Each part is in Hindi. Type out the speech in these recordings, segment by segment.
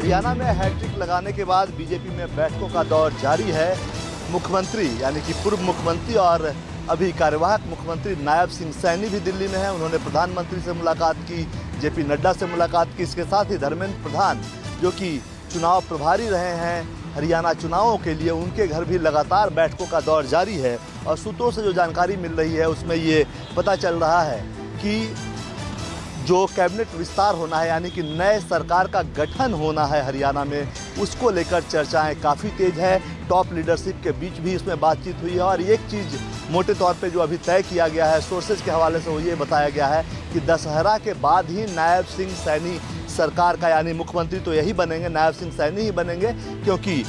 हरियाणा में हैट्रिक लगाने के बाद बीजेपी में बैठकों का दौर जारी है। मुख्यमंत्री यानी कि पूर्व मुख्यमंत्री और अभी कार्यवाहक मुख्यमंत्री नायब सिंह सैनी भी दिल्ली में हैं। उन्होंने प्रधानमंत्री से मुलाकात की, जेपी नड्डा से मुलाकात की। इसके साथ ही धर्मेंद्र प्रधान जो कि चुनाव प्रभारी रहे हैं हरियाणा चुनावों के लिए, उनके घर भी लगातार बैठकों का दौर जारी है। और सूत्रों से जो जानकारी मिल रही है उसमें ये पता चल रहा है कि जो कैबिनेट विस्तार होना है यानी कि नए सरकार का गठन होना है हरियाणा में, उसको लेकर चर्चाएं काफ़ी तेज है। टॉप लीडरशिप के बीच भी इसमें बातचीत हुई है। और एक चीज़ मोटे तौर पे जो अभी तय किया गया है सोर्सेज के हवाले से वो ये बताया गया है कि दशहरा के बाद ही नायब सिंह सैनी सरकार का यानी मुख्यमंत्री तो यही बनेंगे, नायब सिंह सैनी ही बनेंगे, क्योंकि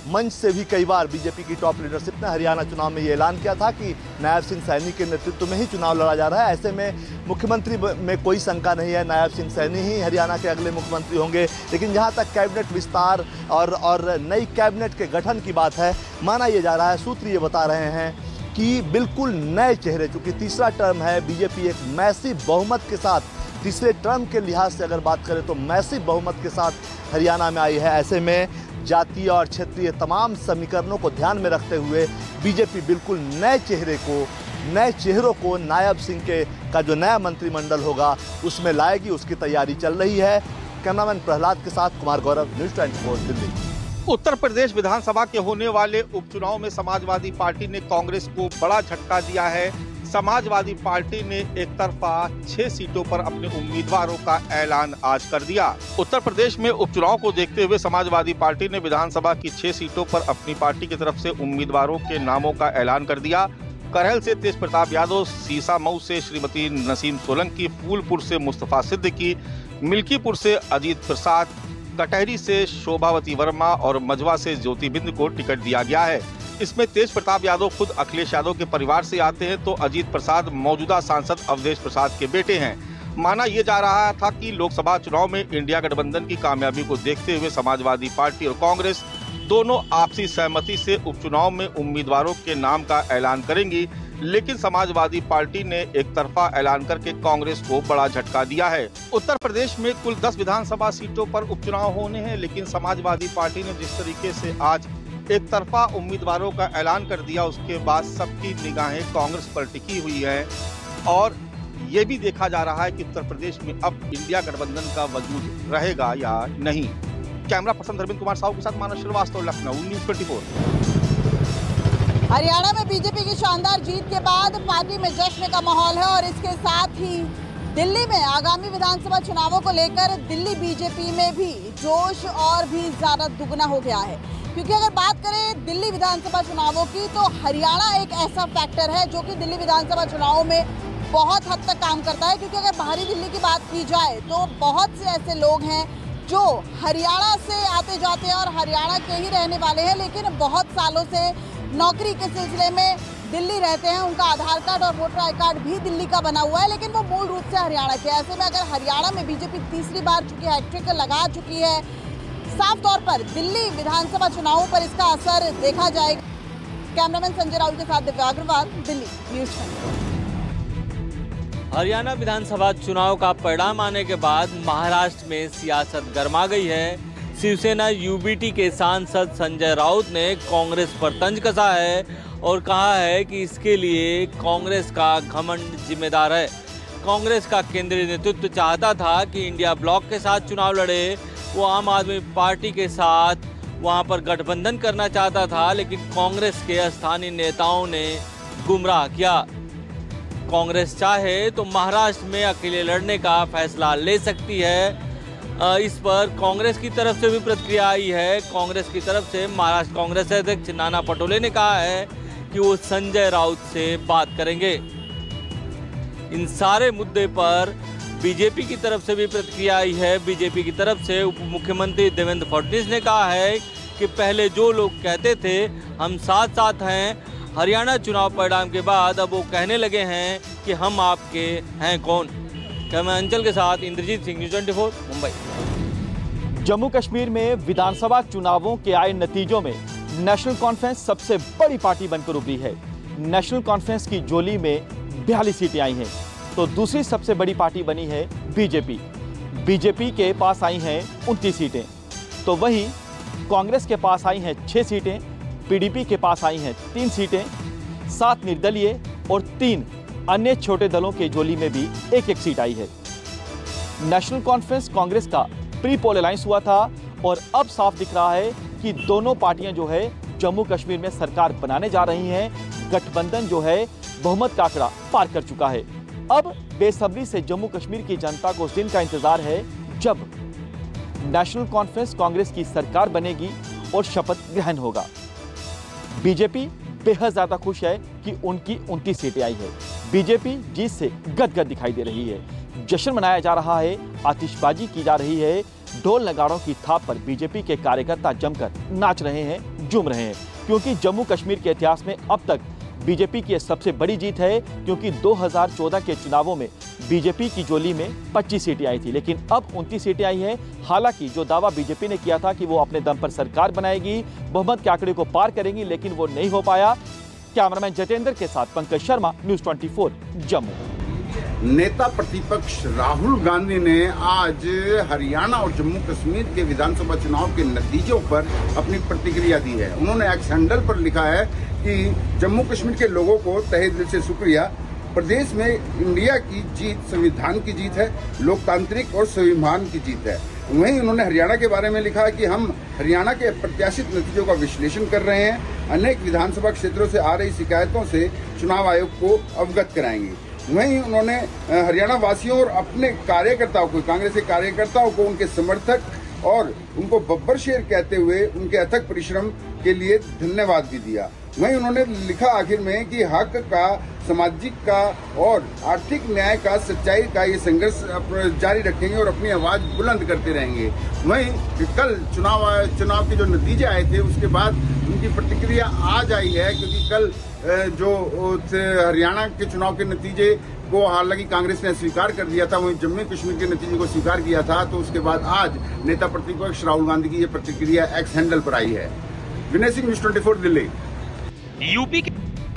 मंच से भी कई बार बीजेपी की टॉप लीडरशिप ने हरियाणा चुनाव में ये ऐलान किया था कि नायब सिंह सैनी के नेतृत्व में ही चुनाव लड़ा जा रहा है। ऐसे में मुख्यमंत्री में कोई शंका नहीं है, नायब सिंह सैनी ही हरियाणा के अगले मुख्यमंत्री होंगे। लेकिन जहाँ तक कैबिनेट विस्तार और नई कैबिनेट के गठन की बात है, माना ये जा रहा है, सूत्र ये बता रहे हैं कि बिल्कुल नए चेहरे, चूँकि तीसरा टर्म है, बीजेपी एक मैसिव बहुमत के साथ, तीसरे टर्म के लिहाज से अगर बात करें तो मैसिव बहुमत के साथ हरियाणा में आई है। ऐसे में जातीय और क्षेत्रीय तमाम समीकरणों को ध्यान में रखते हुए बीजेपी बिल्कुल नए चेहरों को नायब सिंह का जो नया मंत्रिमंडल होगा उसमें लाएगी, उसकी तैयारी चल रही है। कैमरामैन प्रहलाद के साथ कुमार गौरव, न्यूज़ 24 दिल्ली। उत्तर प्रदेश विधानसभा के होने वाले उपचुनाव में समाजवादी पार्टी ने कांग्रेस को बड़ा झटका दिया है। समाजवादी पार्टी ने एक तरफा 6 सीटों पर अपने उम्मीदवारों का ऐलान आज कर दिया। उत्तर प्रदेश में उपचुनाव को देखते हुए समाजवादी पार्टी ने विधानसभा की 6 सीटों पर अपनी पार्टी की तरफ से उम्मीदवारों के नामों का ऐलान कर दिया। करहल से तेज प्रताप यादव, सीसामऊ से श्रीमती नसीम सोलंकी, फूलपुर से मुस्तफा सिद्दीकी, मिल्कीपुर से अजीत प्रसाद, कटहरी से शोभावती वर्मा और मजवा से ज्योति बिंद को टिकट दिया गया है। इसमें तेज प्रताप यादव खुद अखिलेश यादव के परिवार से आते हैं, तो अजीत प्रसाद मौजूदा सांसद अवधेश प्रसाद के बेटे हैं। माना यह जा रहा था कि लोकसभा चुनाव में इंडिया गठबंधन की कामयाबी को देखते हुए समाजवादी पार्टी और कांग्रेस दोनों आपसी सहमति से उपचुनाव में उम्मीदवारों के नाम का ऐलान करेंगी। लेकिन समाजवादी पार्टी ने एक तरफा ऐलान करके कांग्रेस को बड़ा झटका दिया है। उत्तर प्रदेश में कुल 10 विधानसभा सीटों पर उपचुनाव होने हैं, लेकिन समाजवादी पार्टी ने जिस तरीके से आज एक तरफा उम्मीदवारों का ऐलान कर दिया, उसके बाद सबकी निगाहें कांग्रेस पर टिकी हुई है। और ये भी देखा जा रहा है कि उत्तर प्रदेश में अब इंडिया गठबंधन का वजूद रहेगा या नहीं। कैमरा पर्सन धर्मेंद्र कुमार साहू के साथ मानव श्रीवास्तव, लखनऊ, न्यूज़ 24। हरियाणा में बीजेपी की शानदार जीत के बाद पार्टी में जश्न का माहौल है और इसके साथ ही दिल्ली में आगामी विधानसभा चुनावों को लेकर दिल्ली बीजेपी में भी जोश और भी ज्यादा दुगना हो गया है। क्योंकि अगर बात करें दिल्ली विधानसभा चुनावों की, तो हरियाणा एक ऐसा फैक्टर है जो कि दिल्ली विधानसभा चुनावों में बहुत हद तक काम करता है। क्योंकि अगर बाहरी दिल्ली की बात की जाए तो बहुत से ऐसे लोग हैं जो हरियाणा से आते जाते हैं और हरियाणा के ही रहने वाले हैं, लेकिन बहुत सालों से नौकरी के सिलसिले में दिल्ली रहते हैं। उनका आधार कार्ड और वोटर आई कार्ड भी दिल्ली का बना हुआ है, लेकिन वो मूल रूप से हरियाणा के। ऐसे में अगर हरियाणा में बीजेपी तीसरी बार चुकी हैट्रिक लगा चुकी है, साफ तौर पर दिल्ली विधानसभा चुनावों पर इसका असर देखा जाएगा। कैमरामैन संजय राहुल के साथ दिव्या अग्रवाल, दिल्ली, न्यूज़ 24। हरियाणा विधानसभा चुनाव का परिणाम आने के बाद महाराष्ट्र में सियासत गर्मा गई है। शिवसेना यूबीटी के सांसद संजय राउत ने कांग्रेस पर तंज कसा है और कहा है कि इसके लिए कांग्रेस का घमंड जिम्मेदार है। कांग्रेस का केंद्रीय नेतृत्व चाहता था कि इंडिया ब्लॉक के साथ चुनाव लड़े, वो आम आदमी पार्टी के साथ वहां पर गठबंधन करना चाहता था, लेकिन कांग्रेस के स्थानीय नेताओं ने गुमराह किया। कांग्रेस चाहे तो महाराष्ट्र में अकेले लड़ने का फैसला ले सकती है। इस पर कांग्रेस की तरफ से भी प्रतिक्रिया आई है। कांग्रेस की तरफ से महाराष्ट्र कांग्रेस अध्यक्ष नाना पटोले ने कहा है कि वो संजय राउत से बात करेंगे। इन सारे मुद्दे पर बीजेपी की तरफ से भी प्रतिक्रिया आई है। बीजेपी की तरफ से उप मुख्यमंत्री देवेंद्र फडणवीस ने कहा है कि पहले जो लोग कहते थे हम साथ साथ हैं, हरियाणा चुनाव परिणाम के बाद अब वो कहने लगे हैं कि हम आपके हैं कौन। कैमरा अंचल के साथ इंद्रजीत सिंह, न्यूज़ 24, मुंबई। जम्मू कश्मीर में विधानसभा चुनावों के आए नतीजों में नेशनल कॉन्फ्रेंस सबसे बड़ी पार्टी बनकर उभरी है। नेशनल कॉन्फ्रेंस की झोली में 42 सीटें आई हैं, तो दूसरी सबसे बड़ी पार्टी बनी है बीजेपी। बीजेपी के पास आई हैं 29 सीटें। तो वहीं कांग्रेस के पास आई हैं 6 सीटें, पीडीपी के पास आई हैं 3 सीटें, 7 निर्दलीय और 3 अन्य छोटे दलों के झोली में भी 1-1 सीट आई है। नेशनल कॉन्फ्रेंस कांग्रेस का प्री पोल अलायंस हुआ था और अब साफ दिख रहा है कि दोनों पार्टियां जो है जम्मू कश्मीर में सरकार बनाने जा रही हैं। गठबंधन जो है बहुमत का आंकड़ा पार कर चुका है। अब बेसब्री से जम्मू कश्मीर की जनता को उस दिन का इंतजार है जब नेशनल कॉन्फ्रेंस कांग्रेस की सरकार बनेगी और शपथ ग्रहण होगा। बीजेपी बेहद ज्यादा खुश है कि उनकी 29 सीटें आई है। बीजेपी जीत से गदगद दिखाई दे रही है। जश्न मनाया जा रहा है, आतिशबाजी की जा रही है, ढोल नगाड़ों की थाप पर बीजेपी के कार्यकर्ता जमकर नाच रहे हैं, झूम रहे हैं, क्योंकि जम्मू कश्मीर के इतिहास में अब तक बीजेपी की सबसे बड़ी जीत है। क्योंकि 2014 के चुनावों में बीजेपी की झोली में 25 सीटें आई थी, लेकिन अब 29 सीटें आई हैं। हालांकि जो दावा बीजेपी ने किया था कि वो अपने दम पर सरकार बनाएगी, बहुमत के आंकड़े को पार करेंगी, लेकिन वो नहीं हो पाया। कैमरामैन जतेंद्र के साथ पंकज शर्मा, न्यूज़ 24 जम्मू। नेता प्रतिपक्ष राहुल गांधी ने आज हरियाणा और जम्मू कश्मीर के विधानसभा चुनाव के नतीजों पर अपनी प्रतिक्रिया दी है। उन्होंने एक्स हैंडल पर लिखा है कि जम्मू कश्मीर के लोगों को तहे दिल से शुक्रिया। प्रदेश में इंडिया की जीत संविधान की जीत है, लोकतांत्रिक और स्वाभिमान की जीत है। वहीं उन्होंने हरियाणा के बारे में लिखा कि हम हरियाणा के प्रत्याशित नतीजों का विश्लेषण कर रहे हैं, अनेक विधानसभा क्षेत्रों से आ रही शिकायतों से चुनाव आयोग को अवगत कराएंगे। वहीं उन्होंने हरियाणा वासियों और अपने कार्यकर्ताओं को, कांग्रेस के कार्यकर्ताओं को, उनके समर्थक और उनको बब्बर शेर कहते हुए उनके अथक परिश्रम के लिए धन्यवाद भी दिया। वहीं उन्होंने लिखा आखिर में कि हक का, सामाजिक का और आर्थिक न्याय का, सच्चाई का ये संघर्ष जारी रखेंगे और अपनी आवाज बुलंद करते रहेंगे। वहीं कल चुनाव के जो नतीजे आए थे उसके बाद उनकी प्रतिक्रिया आज आई है, क्योंकि कल जो हरियाणा के चुनाव के नतीजे को हालांकि कांग्रेस ने स्वीकार कर दिया था, वहीं जम्मू कश्मीर के नतीजे को स्वीकार किया था, तो उसके बाद आज नेता प्रतिपक्ष राहुल गांधी की ये प्रतिक्रिया एक्स हैंडल पर आई है। विनय सिंह, न्यूज़ 24 दिल्ली। यूपी के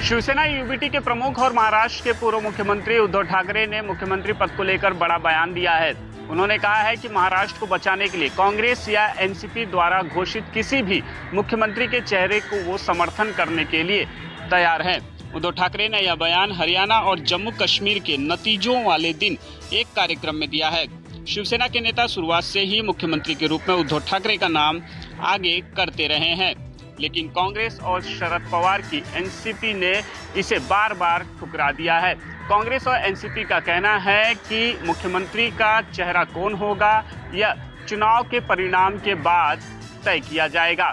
शिवसेना यूबीटी के प्रमुख और महाराष्ट्र के पूर्व मुख्यमंत्री उद्धव ठाकरे ने मुख्यमंत्री पद को लेकर बड़ा बयान दिया है। उन्होंने कहा है कि महाराष्ट्र को बचाने के लिए कांग्रेस या एनसीपी द्वारा घोषित किसी भी मुख्यमंत्री के चेहरे को वो समर्थन करने के लिए तैयार हैं। उद्धव ठाकरे ने यह बयान हरियाणा और जम्मू कश्मीर के नतीजों वाले दिन एक कार्यक्रम में दिया है। शिवसेना के नेता शुरुआत से ही मुख्यमंत्री के रूप में उद्धव ठाकरे का नाम आगे करते रहे हैं, लेकिन कांग्रेस और शरद पवार की एनसीपी ने इसे बार बार ठुकरा दिया है। कांग्रेस और एनसीपी का कहना है कि मुख्यमंत्री का चेहरा कौन होगा यह चुनाव के परिणाम के बाद तय किया जाएगा।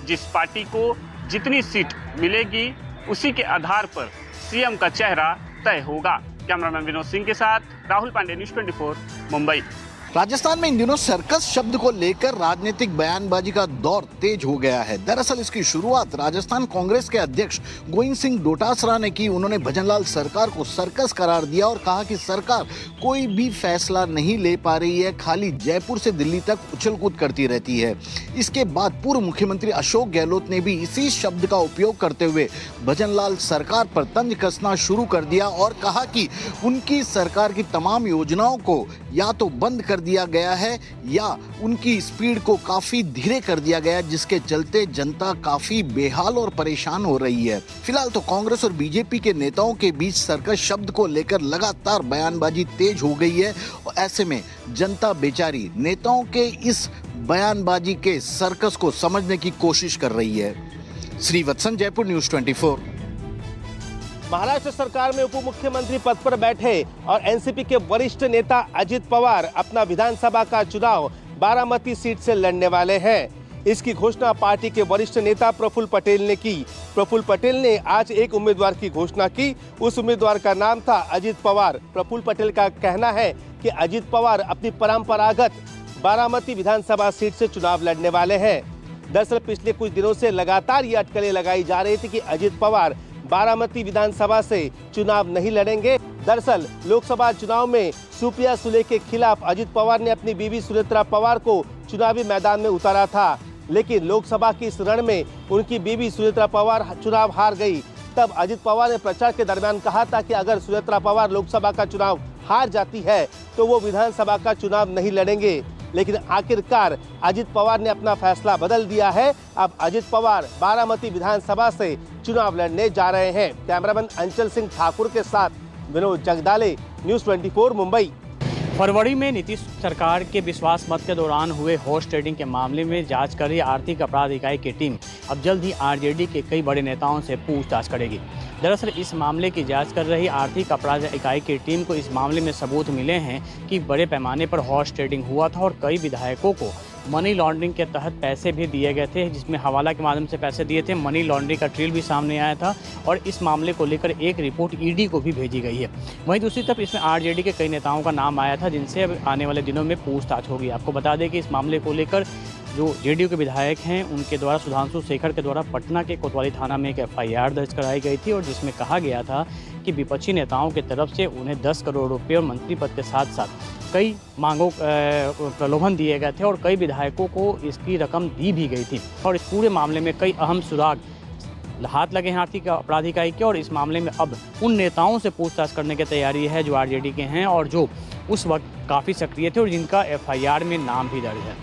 जिस पार्टी को जितनी सीट मिलेगी उसी के आधार पर सीएम का चेहरा तय होगा। कैमरामैन विनोद सिंह के साथ राहुल पांडे, न्यूज़ 24 मुंबई। राजस्थान में इन दिनों सर्कस शब्द को लेकर राजनीतिक बयानबाजी का दौर तेज हो गया है। दरअसल इसकी शुरुआत राजस्थान कांग्रेस के अध्यक्ष गोविंद सिंह डोटासरा ने की। उन्होंने भजनलाल सरकार को सर्कस करार दिया और कहा कि सरकार कोई भी फैसला नहीं ले पा रही है, खाली जयपुर से दिल्ली तक उछल कूद करती रहती है। इसके बाद पूर्व मुख्यमंत्री अशोक गहलोत ने भी इसी शब्द का उपयोग करते हुए भजनलाल सरकार पर तंज कसना शुरू कर दिया और कहा कि उनकी सरकार की तमाम योजनाओं को या तो बंद कर दिया गया है या उनकी स्पीड को काफी धीरे कर दिया गया, जिसके चलते जनता काफी बेहाल और परेशान हो रही है। फिलहाल तो कांग्रेस और बीजेपी के नेताओं के बीच सर्कस शब्द को लेकर लगातार बयानबाजी तेज हो गई है और ऐसे में जनता बेचारी नेताओं के इस बयानबाजी के सर्कस को समझने की कोशिश कर रही है। श्रीवत्सन, जयपुर, न्यूज़ 24। महाराष्ट्र सरकार में उप मुख्यमंत्री पद पर बैठे और एनसीपी के वरिष्ठ नेता अजित पवार अपना विधानसभा का चुनाव बारामती सीट से लड़ने वाले हैं। इसकी घोषणा पार्टी के वरिष्ठ नेता प्रफुल्ल पटेल ने की। प्रफुल्ल पटेल ने आज एक उम्मीदवार की घोषणा की। उस उम्मीदवार का नाम था अजित पवार। प्रफुल्ल पटेल का कहना है कि अजित पवार अपनी परंपरागत बारामती विधानसभा सीट से चुनाव लड़ने वाले हैं। दरअसल पिछले कुछ दिनों से लगातार ये अटकलें लगाई जा रही थी कि अजित पवार बारामती विधानसभा से चुनाव नहीं लड़ेंगे। दरअसल लोकसभा चुनाव में सुप्रिया सुले के खिलाफ अजित पवार ने अपनी बीवी सुनेत्रा पवार को चुनावी मैदान में उतारा था, लेकिन लोकसभा की इस रण में उनकी बीवी सुनेत्रा पवार चुनाव हार गई। तब अजित पवार ने प्रचार के दरमियान कहा था कि अगर सुनेत्रा पवार लोकसभा का चुनाव हार जाती है तो वो विधानसभा का चुनाव नहीं लड़ेंगे। लेकिन आखिरकार अजित पवार ने अपना फैसला बदल दिया है। अब अजित पवार बारामती विधानसभा से चुनाव लड़ने जा रहे हैं। कैमरामैन अंचल सिंह ठाकुर के साथ विनोद जगदाले, न्यूज़ 24 मुंबई। फरवरी में नीतीश सरकार के विश्वास मत के दौरान हुए हॉर्स ट्रेडिंग के मामले में जांच कर रही आर्थिक अपराध इकाई की टीम अब जल्द ही आरजेडी के कई बड़े नेताओं से पूछताछ करेगी। दरअसल इस मामले की जांच कर रही आर्थिक अपराध इकाई की टीम को इस मामले में सबूत मिले हैं कि बड़े पैमाने पर हॉर्स ट्रेडिंग हुआ था और कई विधायकों को मनी लॉन्ड्रिंग के तहत पैसे भी दिए गए थे, जिसमें हवाला के माध्यम से पैसे दिए थे। मनी लॉन्ड्रिंग का ट्रेल भी सामने आया था और इस मामले को लेकर एक रिपोर्ट ईडी को भी भेजी गई है। वहीं दूसरी तरफ इसमें आरजेडी के कई नेताओं का नाम आया था, जिनसे अब आने वाले दिनों में पूछताछ होगी। आपको बता दें कि इस मामले को लेकर जो जेडीयू के विधायक हैं उनके द्वारा सुधांशु शेखर के द्वारा पटना के कोतवाली थाना में एक एफआईआर दर्ज कराई गई थी और जिसमें कहा गया था कि विपक्षी नेताओं की तरफ से उन्हें 10 करोड़ रुपये और मंत्री पद के साथ साथ कई मांगों प्रलोभन दिए गए थे और कई विधायकों को इसकी रकम दी भी गई थी। और इस पूरे मामले में कई अहम सुराग हाथ लगे हैं आर्थिक अपराध इकाई के और इस मामले में अब उन नेताओं से पूछताछ करने की तैयारी है जो आरजेडी के हैं और जो उस वक्त काफ़ी सक्रिय थे और जिनका एफआईआर में नाम भी दर्ज है।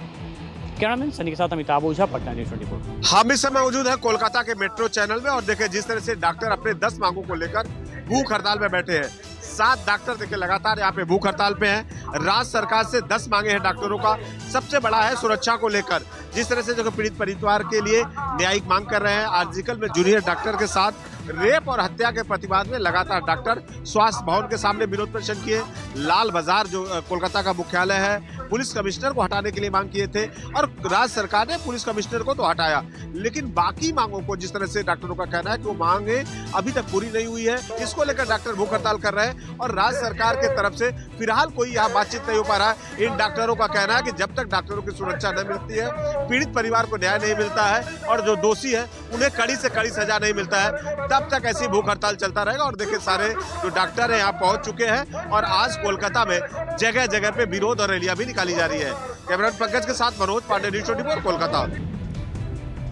कैमरामैन सनी के साथ अमिताभ ओझा, पटना न्यूज़ 24। हम इस समय मौजूद है कोलकाता के मेट्रो चैनल में और देखें जिस तरह से डॉक्टर अपने 10 मांगों को लेकर भूख हड़ताल में बैठे हैं। 7 डॉक्टर देखिए लगातार यहाँ पे भूख हड़ताल पे हैं। राज्य सरकार से 10 मांगे हैं डॉक्टरों का। सबसे बड़ा है सुरक्षा को लेकर, जिस तरह से जो पीड़ित परिवार के लिए न्यायिक मांग कर रहे हैं। आर्जिकल में जूनियर डॉक्टर के साथ रेप और हत्या के प्रतिवाद में लगातार डॉक्टर स्वास्थ्य भवन के सामने विरोध प्रदर्शन किए। लाल बाजार जो कोलकाता का मुख्यालय है, पुलिस कमिश्नर को हटाने के लिए मांग किए थे और राज्य सरकार ने पुलिस कमिश्नर को तो हटाया, लेकिन बाकी मांगों को जिस तरह से डॉक्टरों का कहना है कि वो मांगे अभी तक पूरी नहीं हुई है, इसको लेकर डॉक्टर भूख हड़ताल कर रहे हैं और राज्य सरकार के तरफ से फिलहाल कोई यहाँ बातचीत नहीं हो पा रहा है। इन डॉक्टरों का कहना है कि जब तक डॉक्टरों की सुरक्षा न मिलती है, पीड़ित परिवार को न्याय नहीं मिलता है और जो दोषी है उन्हें कड़ी से कड़ी सजा नहीं मिलता है, तब तक ऐसी भूख हड़ताल चलता रहेगा। और देखिए सारे जो डॉक्टर है यहाँ पहुंच चुके हैं और आज कोलकाता में जगह जगह पे विरोध और रैलियां भी निकाली जा रही है। कैमरामैन पंकज के साथ मनोज पांडे, न्यूज़ 24 कोलकाता।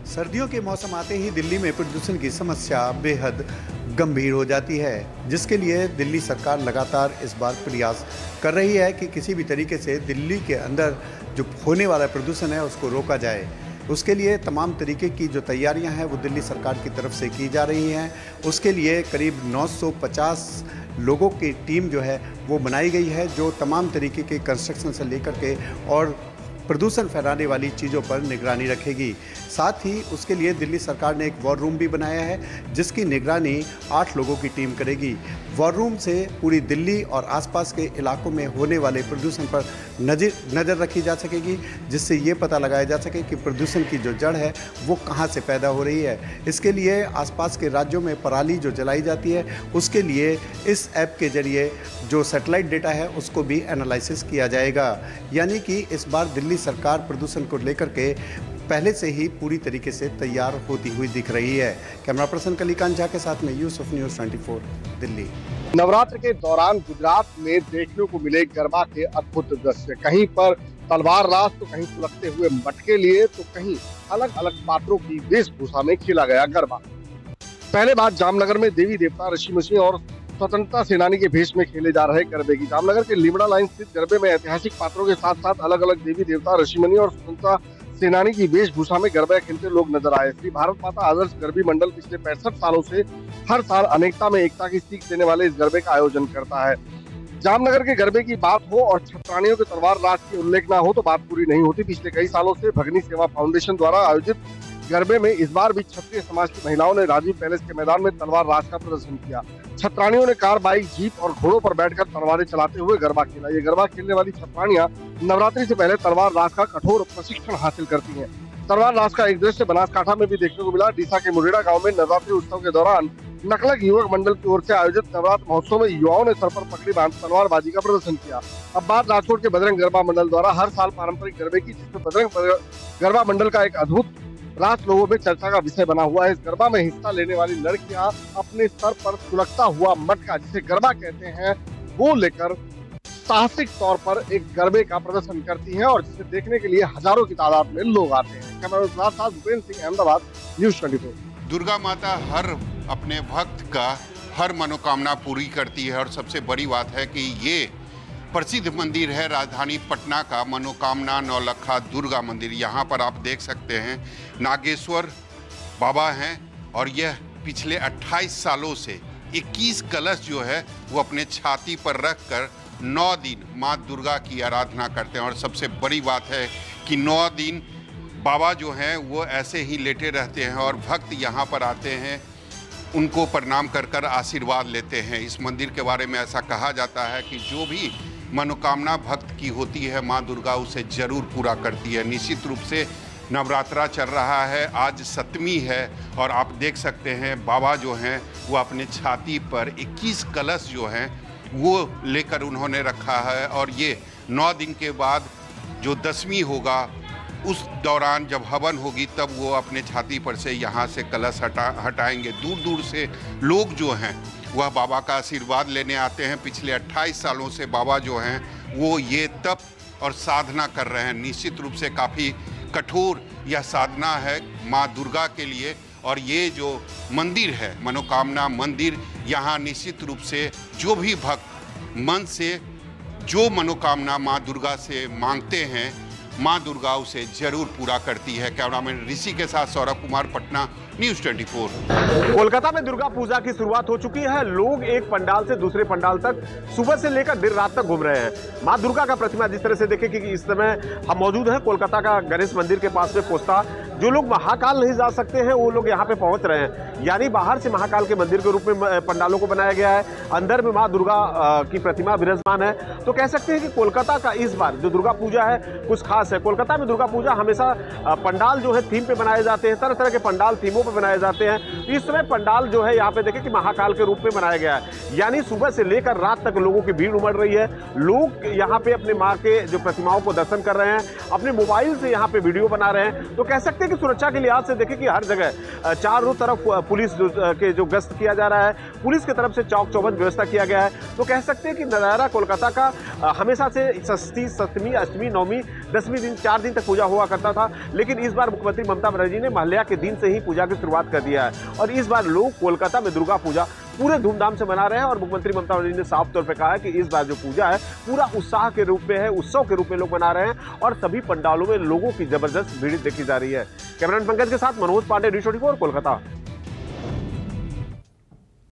सर्दियों के मौसम आते ही दिल्ली में प्रदूषण की समस्या बेहद गंभीर हो जाती है, जिसके लिए दिल्ली सरकार लगातार इस बार प्रयास कर रही है कि किसी भी तरीके से दिल्ली के अंदर जो होने वाला प्रदूषण है उसको रोका जाए। उसके लिए तमाम तरीके की जो तैयारियां हैं वो दिल्ली सरकार की तरफ से की जा रही हैं। उसके लिए करीब 950 लोगों की टीम जो है वो बनाई गई है, जो तमाम तरीके के कंस्ट्रक्शन से लेकर के और प्रदूषण फैलाने वाली चीज़ों पर निगरानी रखेगी। साथ ही उसके लिए दिल्ली सरकार ने एक वॉर रूम भी बनाया है, जिसकी निगरानी 8 लोगों की टीम करेगी। वॉर रूम से पूरी दिल्ली और आसपास के इलाकों में होने वाले प्रदूषण पर नज़र रखी जा सकेगी, जिससे ये पता लगाया जा सके कि प्रदूषण की जो जड़ है वो कहाँ से पैदा हो रही है। इसके लिए आसपास के राज्यों में पराली जो जलाई जाती है, उसके लिए इस ऐप के जरिए जो सैटेलाइट डेटा है उसको भी एनालिसिस किया जाएगा। यानी कि इस बार दिल्ली सरकार प्रदूषण को लेकर के पहले से ही पूरी तरीके से तैयार होती हुई दिख रही है। कैमरा पर्सन कलीकांत झा के साथ में यूसुफ, न्यूज़ 24 दिल्ली। नवरात्र के दौरान गुजरात में देखने को मिले गरबा के अद्भुत दृश्य। कहीं पर तलवार रास तो कहीं सुलगते हुए मटके लिए तो कहीं अलग अलग पात्रों की वेशभूषा में खेला गया गरबा। पहले बार जामनगर में देवी देवता, ऋषि मुनि और स्वतंत्रता सेनानी के भेष में खेले जा रहे गरबे की जामनगर के लिमड़ा लाइन स्थित गरबे में ऐतिहासिक पात्रों के साथ साथ अलग अलग देवी देवता, ऋषि मुनि और स्वतंत्रता सेनानी की वेशभूषा में गरबा खेलते लोग नजर आए। श्री भारत माता आदर्श गरबी मंडल पिछले 65 सालों से हर साल अनेकता में एकता की सीख देने वाले इस गरबे का आयोजन करता है। जामनगर के गरबे की बात हो और छत्राणियों के तलवार रास की उल्लेख न हो तो बात पूरी नहीं होती। पिछले कई सालों से भगनी सेवा फाउंडेशन द्वारा आयोजित गरबे में इस बार भी क्षत्रिय समाज की महिलाओं ने राजीव पैलेस के मैदान में तलवार रास का प्रदर्शन किया। छत्राणियों ने कार, बाइक, जीप और घोड़ों पर बैठकर तलवारें चलाते हुए गरबा खेला। ये गरबा खेलने वाली छत्राणियां नवरात्रि से पहले तलवार रास का कठोर प्रशिक्षण हासिल करती हैं। तलवार रास का एक दृश्य बनासकांठा में भी देखने को मिला। डीसा के मुरेड़ा गांव में नवरात्रि उत्सव के दौरान नकलक युवक मंडल की ओर से आयोजित नवरात्र महोत्सव में युवाओं ने सर पर पकड़ी बांध तलवारबाजी का प्रदर्शन किया। अब बात राजकोट के बजरंग गरबा मंडल द्वारा हर साल पारंपरिक गरबे की, जिसमें बजरंग गरबा मंडल का एक अद्भुत रास लोगों में चर्चा का विषय बना हुआ है। इस गरबा में हिस्सा लेने वाली लड़कियां अपने सर पर सुलगता हुआ मटका, जिसे गरबा कहते हैं, वो लेकर साहसिक तौर पर एक गरबे का प्रदर्शन करती हैं और जिसे देखने के लिए हजारों की तादाद में लोग आते हैं। कैमरा के साथ भूपेंद्र सिंह, अहमदाबाद, न्यूज़ 24। दुर्गा माता हर अपने भक्त का हर मनोकामना पूरी करती है और सबसे बड़ी बात है कि ये प्रसिद्ध मंदिर है राजधानी पटना का मनोकामना नौलखा दुर्गा मंदिर। यहाँ पर आप देख सकते हैं नागेश्वर बाबा हैं और यह पिछले 28 सालों से 21 कलश जो है वो अपने छाती पर रखकर 9 दिन माँ दुर्गा की आराधना करते हैं। और सबसे बड़ी बात है कि 9 दिन बाबा जो हैं वो ऐसे ही लेटे रहते हैं और भक्त यहाँ पर आते हैं, उनको प्रणाम कर कर आशीर्वाद लेते हैं। इस मंदिर के बारे में ऐसा कहा जाता है कि जो भी मनोकामना भक्त की होती है माँ दुर्गा उसे जरूर पूरा करती है। निश्चित रूप से नवरात्रा चल रहा है, आज 7वीं है और आप देख सकते हैं बाबा जो हैं वो अपने छाती पर 21 कलश जो हैं वो लेकर उन्होंने रखा है। और ये 9 दिन के बाद जो 10वीं होगा उस दौरान जब हवन होगी तब वो अपने छाती पर से यहाँ से कलश हटाएंगे। दूर दूर से लोग जो हैं वह बाबा का आशीर्वाद लेने आते हैं। पिछले 28 सालों से बाबा जो हैं वो ये तप और साधना कर रहे हैं। निश्चित रूप से काफ़ी कठोर यह साधना है माँ दुर्गा के लिए। और ये जो मंदिर है मनोकामना मंदिर, यहाँ निश्चित रूप से जो भी भक्त मन से जो मनोकामना माँ दुर्गा से मांगते हैं माँ दुर्गा उसे जरूर पूरा करती है। कैमरामैन ऋषि के साथ सौरभ कुमार, पटना, न्यूज़ 24। कोलकाता में दुर्गा पूजा की शुरुआत हो चुकी है। लोग एक पंडाल से दूसरे पंडाल तक सुबह से लेकर देर रात तक घूम रहे हैं। माँ दुर्गा का प्रतिमा जिस तरह से देखें कि इस समय हम मौजूद हैं कोलकाता का गणेश मंदिर के पास में पोस्ता। जो लोग महाकाल नहीं जा सकते हैं वो लोग यहाँ पे पहुंच रहे हैं, यानी बाहर से महाकाल के मंदिर के रूप में पंडालों को बनाया गया है, अंदर में माँ दुर्गा की प्रतिमा विराजमान है। तो कह सकते हैं कि कोलकाता का इस बार जो दुर्गा पूजा है कुछ खास है। कोलकाता में दुर्गा पूजा हमेशा पंडाल जो है थीम पे बनाए जाते हैं, तरह तरह के पंडाल थीमों पे बनाए जाते हैं। इस समय पंडाल जो है यहाँ पे देखें कि महाकाल के रूप में बनाया गया है, यानी सुबह से लेकर रात तक लोगों की भीड़ उमड़ रही है। लोग यहाँ पे अपने माँ के जो प्रतिमाओं को दर्शन कर रहे हैं, अपने मोबाइल से यहाँ पे वीडियो बना रहे हैं। तो कह सकते हैं कि सुरक्षा के लिहाज से देखें कि हर जगह चारों तरफ पुलिस के जो गश्त किया जा रहा है, पुलिस की तरफ से चौक चौबंद व्यवस्था किया गया है। तो कह सकते हैं कि नज़ारा कोलकाता का हमेशा से षष्ठी, सप्तमी, अष्टमी, नवमी, 10वीं दिन 4 दिन तक पूजा हुआ करता था, लेकिन इस बार मुख्यमंत्री ममता बनर्जी ने महल्या के दिन से ही पूजा की शुरुआत कर दिया है। और इस बार लोग कोलकाता में दुर्गा पूजा पूरे धूमधाम से मना रहे हैं। और मुख्यमंत्री ममता बनर्जी ने साफ तौर पर कहा है कि इस बार जो पूजा है पूरा उत्साह के रूप में है, उत्सव के रूप में लोग मना रहे हैं और सभी पंडालों में लोगों की जबरदस्त भीड़ देखी जा रही है। कैमरामैन पंकज के साथ मनोज पांडे, न्यूज़ 24 कोलकाता।